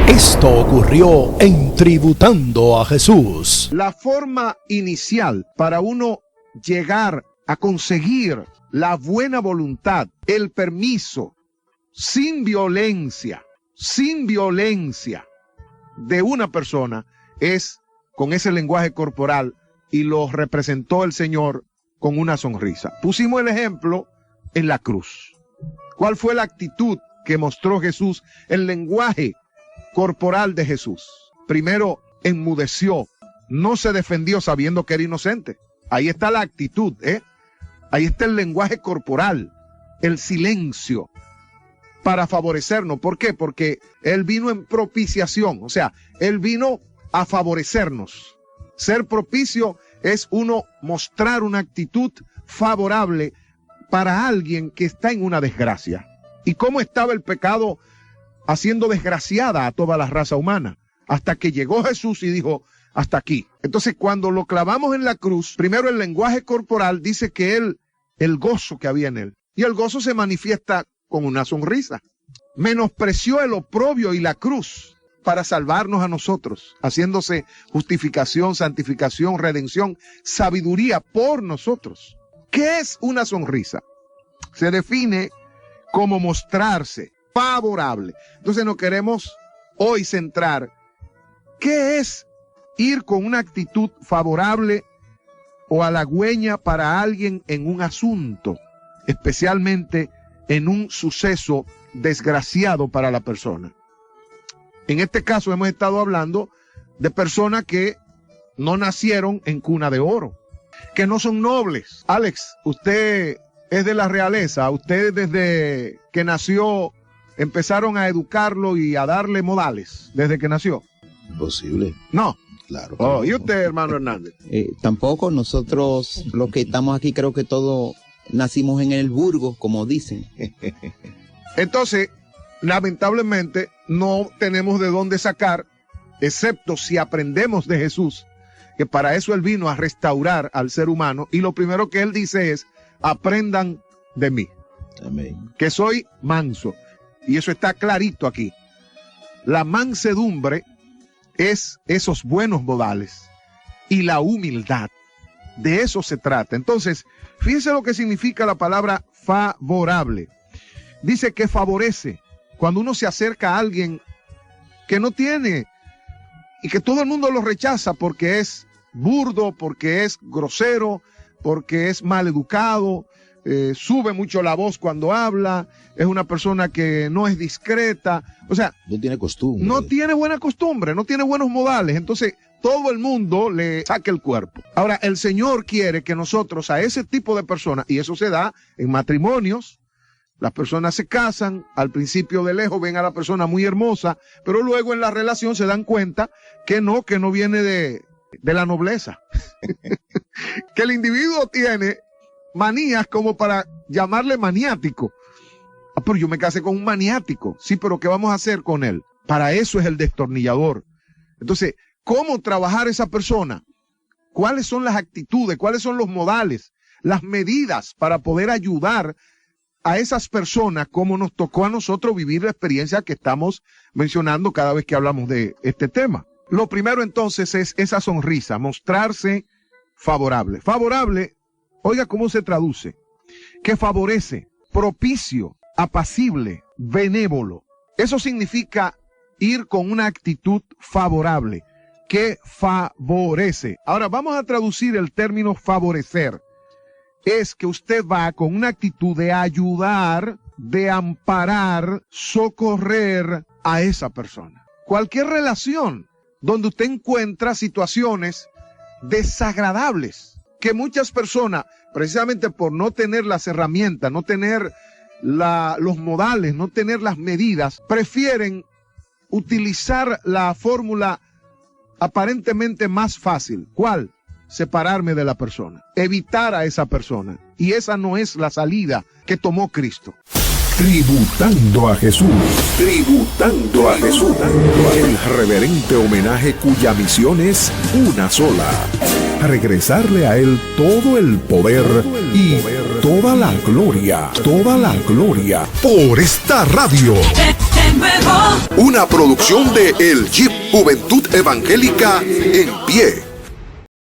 Esto ocurrió en Tributando a Jesús. La forma inicial para uno llegar a conseguir la buena voluntad, el permiso, sin violencia de una persona, es con ese lenguaje corporal, y lo representó el Señor con una sonrisa. Pusimos el ejemplo en la cruz. ¿Cuál fue la actitud que mostró Jesús? El lenguaje corporal de Jesús. Primero, enmudeció, no se defendió sabiendo que era inocente. Ahí está la actitud, Ahí está el lenguaje corporal, el silencio, para favorecernos. ¿Por qué? Porque Él vino en propiciación, o sea, Él vino a favorecernos. Ser propicio es uno mostrar una actitud favorable para alguien que está en una desgracia. ¿Y cómo estaba el pecado haciendo desgraciada a toda la raza humana? Hasta que llegó Jesús y dijo, hasta aquí. Entonces, cuando lo clavamos en la cruz, primero el lenguaje corporal dice que el gozo que había en él, y el gozo se manifiesta con una sonrisa. Menospreció el oprobio y la cruz para salvarnos a nosotros, haciéndose justificación, santificación, redención, sabiduría por nosotros. ¿Qué es una sonrisa? Se define como mostrarse favorable. Entonces nos queremos hoy centrar. ¿Qué es ir con una actitud favorable o halagüeña para alguien en un asunto, especialmente en un suceso desgraciado para la persona? En este caso hemos estado hablando de personas que no nacieron en cuna de oro, que no son nobles. Alex, usted es de la realeza. Usted desde que nació empezaron a educarlo y a darle modales desde que nació. Imposible. No. Claro. Oh, ¿y usted, hermano Hernández? Tampoco. Nosotros, los que estamos aquí, creo que todos nacimos en el burgo, como dicen. Entonces, lamentablemente, no tenemos de dónde sacar, excepto si aprendemos de Jesús, que para eso Él vino a restaurar al ser humano, y lo primero que Él dice es, aprendan de mí. Amén. Que soy manso. Y eso está clarito aquí. La mansedumbre es esos buenos modales y la humildad. De eso se trata. Entonces, fíjense lo que significa la palabra favorable. Dice que favorece. Cuando uno se acerca a alguien que no tiene y que todo el mundo lo rechaza porque es burdo, porque es grosero, porque es mal educado, sube mucho la voz cuando habla, es una persona que no es discreta, o sea, no tiene costumbre. No tiene buena costumbre, no tiene buenos modales, entonces todo el mundo le saca el cuerpo. Ahora, el Señor quiere que nosotros a ese tipo de personas, y eso se da en matrimonios, las personas se casan, al principio de lejos ven a la persona muy hermosa, pero luego en la relación se dan cuenta que no viene de la nobleza. Que el individuo tiene manías como para llamarle maniático. Ah, pero yo me casé con un maniático. Sí, pero ¿qué vamos a hacer con él? Para eso es el destornillador. Entonces, ¿cómo trabajar esa persona? ¿Cuáles son las actitudes? ¿Cuáles son los modales? Las medidas para poder ayudar a esas personas, como nos tocó a nosotros vivir la experiencia que estamos mencionando cada vez que hablamos de este tema. Lo primero entonces es esa sonrisa, mostrarse favorable. Favorable, oiga cómo se traduce, que favorece, propicio, apacible, benévolo. Eso significa ir con una actitud favorable, que favorece. Ahora vamos a traducir el término favorecer. Es que usted va con una actitud de ayudar, de amparar, socorrer a esa persona. Cualquier relación donde usted encuentra situaciones desagradables, que muchas personas, precisamente por no tener las herramientas, no tener los modales, no tener las medidas, prefieren utilizar la fórmula aparentemente más fácil. ¿Cuál? Separarme de la persona, evitar a esa persona. Y esa no es la salida que tomó Cristo. Tributando a Jesús. Tributando a Jesús. El reverente homenaje cuya misión es una sola: regresarle a Él todo el poder y toda la gloria, por esta radio. Una producción de El Jeep Juventud Evangélica en Pie.